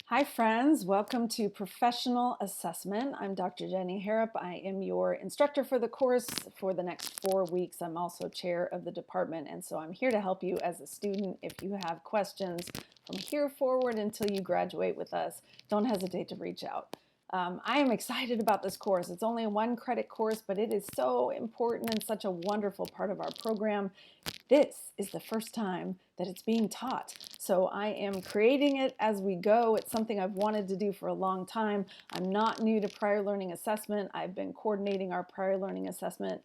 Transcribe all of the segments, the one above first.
Hi friends, welcome to Professional Assessment. I'm Dr. Jenny Harrop. I am your instructor for the course for the next 4 weeks. I'm also chair of the department, and so I'm here to help you as a student. If you have questions from here forward until you graduate with us, don't hesitate to reach out. I am excited about this course. It's only a 1 credit course, but it is so important and such a wonderful part of our program. This is the first time that it's being taught. So I am creating it as we go. It's something I've wanted to do for a long time. I'm not new to prior learning assessment. I've been coordinating our prior learning assessment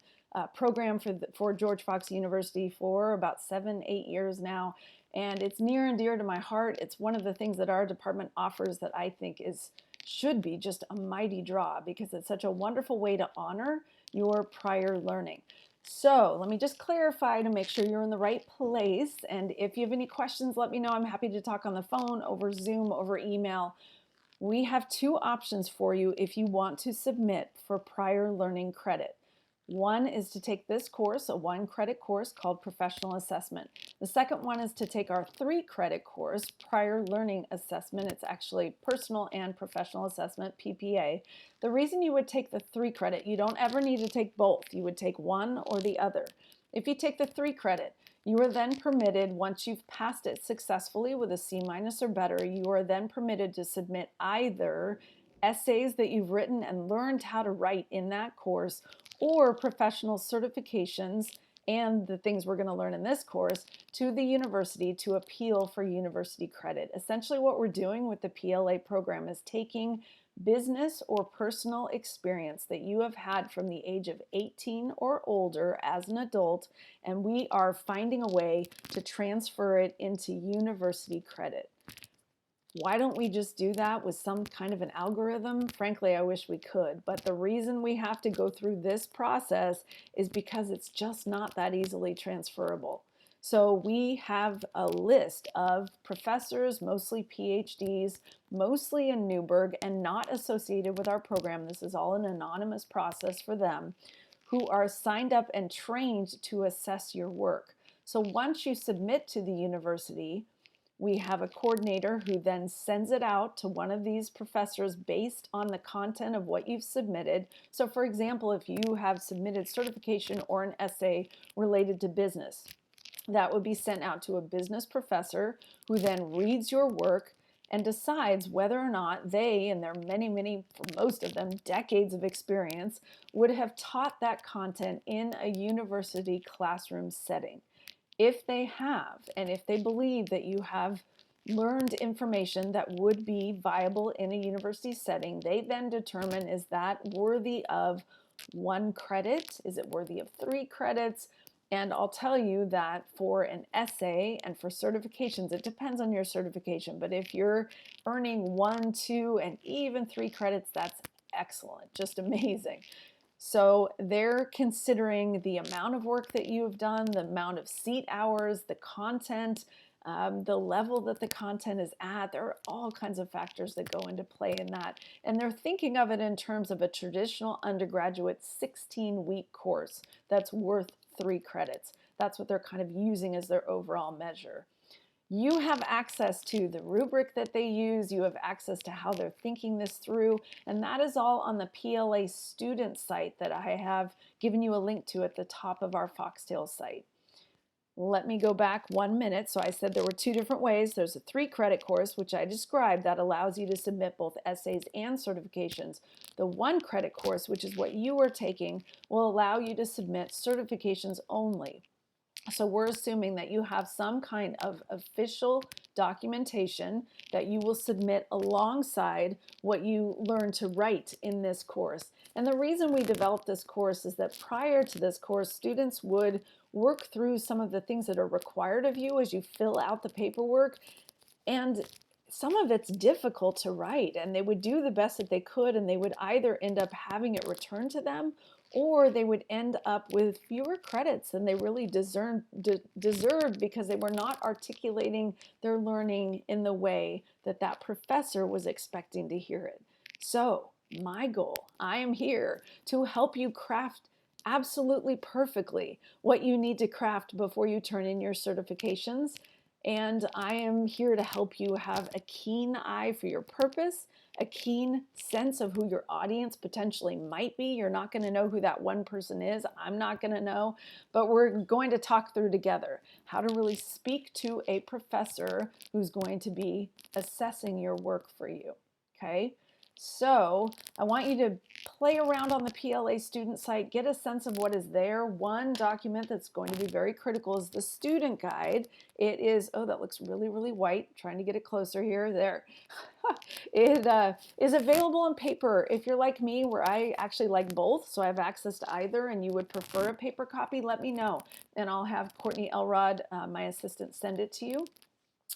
program for George Fox University for about 7-8 years now. And it's near and dear to my heart. It's one of the things that our department offers that I think should be just a mighty draw because it's such a wonderful way to honor your prior learning. So let me just clarify to make sure you're in the right place. And if you have any questions, let me know. I'm happy to talk on the phone, over Zoom, over email. We have 2 options for you if you want to submit for prior learning credit. One is to take this course, a 1-credit course called Professional Assessment. The second one is to take our 3-credit course, Prior Learning Assessment. It's actually Personal and Professional Assessment, PPA. The reason you would take the 3-credit, you don't ever need to take both. You would take one or the other. If you take the 3-credit, you are then permitted, once you've passed it successfully with a C- or better, you are then permitted to submit either essays that you've written and learned how to write in that course, or professional certifications and the things we're going to learn in this course to the university to appeal for university credit. Essentially what we're doing with the PLA program is taking business or personal experience that you have had from the age of 18 or older as an adult, and we are finding a way to transfer it into university credit. Why don't we just do that with some kind of an algorithm? Frankly, I wish we could, but the reason we have to go through this process is because it's just not that easily transferable. So we have a list of professors, mostly PhDs, mostly in Newberg and not associated with our program. This is all an anonymous process for them, who are signed up and trained to assess your work. So once you submit to the university, we have a coordinator who then sends it out to one of these professors based on the content of what you've submitted. So for example, if you have submitted certification or an essay related to business, that would be sent out to a business professor who then reads your work and decides whether or not they, and their many, for most of them, decades of experience, would have taught that content in a university classroom setting. If they have, and if they believe that you have learned information that would be viable in a university setting, they then determine, is that worthy of 1 credit? Is it worthy of 3 credits? And I'll tell you that for an essay and for certifications, it depends on your certification, but if you're earning 1, 2, and even 3 credits, that's excellent, just amazing. So they're considering the amount of work that you have done, the amount of seat hours, the content, the level that the content is at. There are all kinds of factors that go into play in that. And they're thinking of it in terms of a traditional undergraduate 16-week course that's worth 3 credits. That's what they're kind of using as their overall measure. You have access to the rubric that they use, you have access to how they're thinking this through, and that is all on the PLA student site that I have given you a link to at the top of our Foxtail site. Let me go back 1 minute. So I said there were 2 different ways. There's a 3-credit course, which I described, that allows you to submit both essays and certifications. The 1-credit course, which is what you are taking, will allow you to submit certifications only. So we're assuming that you have some kind of official documentation that you will submit alongside what you learn to write in this course. And the reason we developed this course is that prior to this course, students would work through some of the things that are required of you as you fill out the paperwork. And some of it's difficult to write, and they would do the best that they could, and they would either end up having it returned to them, or they would end up with fewer credits than they really deserved because they were not articulating their learning in the way that that professor was expecting to hear it. So my goal, I am here to help you craft absolutely perfectly what you need to craft before you turn in your certifications. and I am here to help you have a keen eye for your purpose, a keen sense of who your audience potentially might be. You're not going to know who that one person is. I'm not going to know, but we're going to talk through together how to really speak to a professor who's going to be assessing your work for you. Okay? So I want you to play around on the PLA student site, get a sense of what is there. One document that's going to be very critical is the student guide. It is, oh, that looks really, really white. Trying to get it closer here. There. It is available in paper. If you're like me, where I actually like both, so I have access to either, and you would prefer a paper copy, let me know. And I'll have Courtney Elrod, my assistant, send it to you.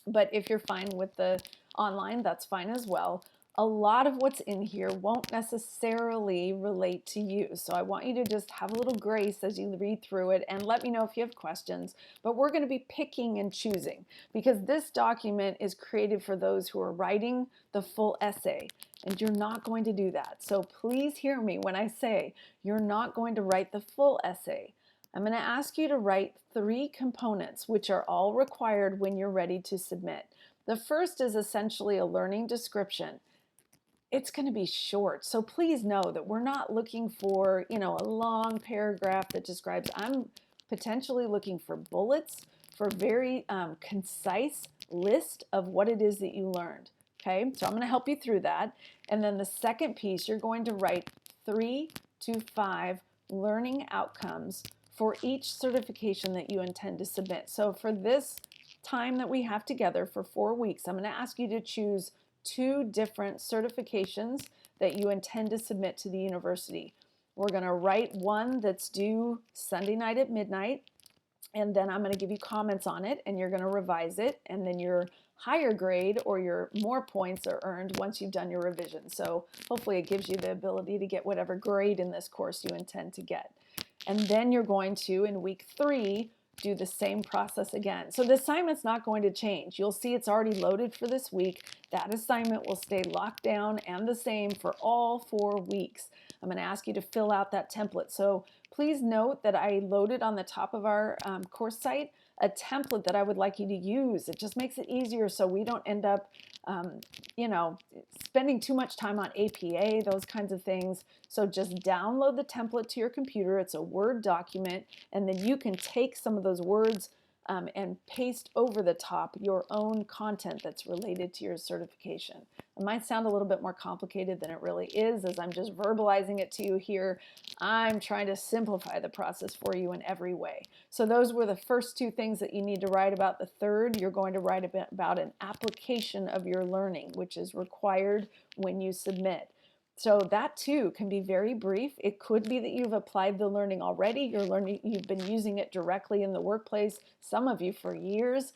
But if you're fine with the online, that's fine as well. A lot of what's in here won't necessarily relate to you. So I want you to just have a little grace as you read through it and let me know if you have questions. But we're going to be picking and choosing because this document is created for those who are writing the full essay. And you're not going to do that. So please hear me when I say you're not going to write the full essay. I'm going to ask you to write 3 components, which are all required when you're ready to submit. The first is essentially a learning description. It's going to be short, so please know that we're not looking for, a long paragraph that describes. I'm potentially looking for bullets, for very concise list of what it is that you learned. Okay, so I'm going to help you through that. And then the second piece, you're going to write 3 to 5 learning outcomes for each certification that you intend to submit. So for this time that we have together for 4 weeks, I'm going to ask you to choose 2 different certifications that you intend to submit to the university. We're going to write one that's due Sunday night at midnight, and then I'm going to give you comments on it, and you're going to revise it, and then your higher grade or your more points are earned once you've done your revision. So hopefully it gives you the ability to get whatever grade in this course you intend to get. And then you're going to, in week 3, do the same process again. So the assignment's not going to change. You'll see it's already loaded for this week. That assignment will stay locked down and the same for all 4 weeks. I'm going to ask you to fill out that template. So please note that I loaded on the top of our course site a template that I would like you to use. It just makes it easier so we don't end up spending too much time on APA, those kinds of things. So just download the template to your computer. It's a Word document, and then you can take some of those words and paste over the top your own content that's related to your certification. It might sound a little bit more complicated than it really is as I'm just verbalizing it to you here. I'm trying to simplify the process for you in every way. So those were the first 2 things that you need to write about. The third, you're going to write about an application of your learning, which is required when you submit. So that too can be very brief. It could be that you've applied the learning already. You've been using it directly in the workplace, some of you for years,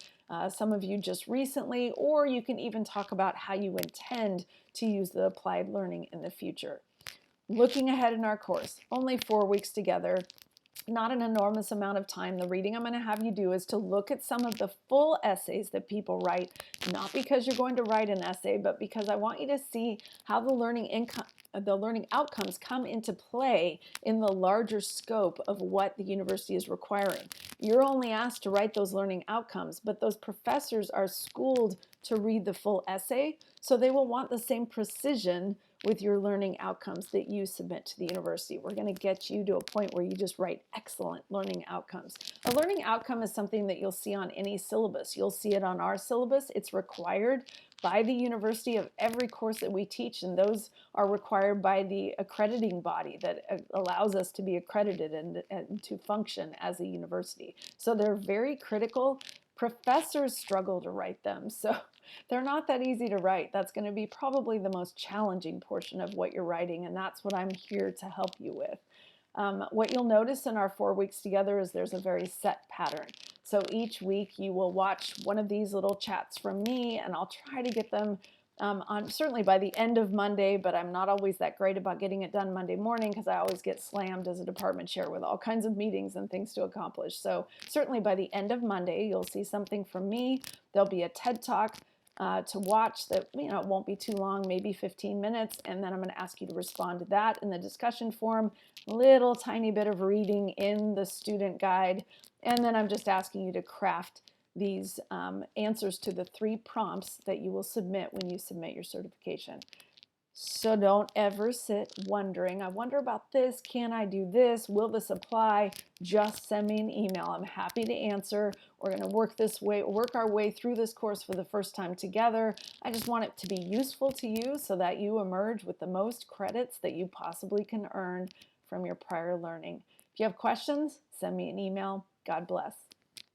some of you just recently, or you can even talk about how you intend to use the applied learning in the future. Looking ahead in our course, only 4 weeks together, not an enormous amount of time. The reading I'm going to have you do is to look at some of the full essays that people write, not because you're going to write an essay, but because I want you to see how the learning outcomes come into play in the larger scope of what the university is requiring. You're only asked to write those learning outcomes, but those professors are schooled to read the full essay, so they will want the same precision with your learning outcomes that you submit to the university. We're going to get you to a point where you just write excellent learning outcomes. A learning outcome is something that you'll see on any syllabus. You'll see it on our syllabus. It's required by the university of every course that we teach, and those are required by the accrediting body that allows us to be accredited and to function as a university. So they're very critical. Professors struggle to write them, so they're not that easy to write. That's going to be probably the most challenging portion of what you're writing, and that's what I'm here to help you with. What you'll notice in our 4 weeks together is there's a very set pattern. So each week you will watch one of these little chats from me, and I'll try to get them on certainly by the end of Monday, but I'm not always that great about getting it done Monday morning because I always get slammed as a department chair with all kinds of meetings and things to accomplish. So certainly by the end of Monday, you'll see something from me. There'll be a TED Talk to watch that, it won't be too long, maybe 15 minutes, and then I'm going to ask you to respond to that in the discussion forum, little tiny bit of reading in the student guide, and then I'm just asking you to craft these answers to the 3 prompts that you will submit when you submit your certification. So don't ever sit wondering, I wonder about this, can I do this, will this apply? Just send me an email. I'm happy to answer. We're going to work our way through this course for the first time together. I just want it to be useful to you so that you emerge with the most credits that you possibly can earn from your prior learning. If you have questions, send me an email. God bless.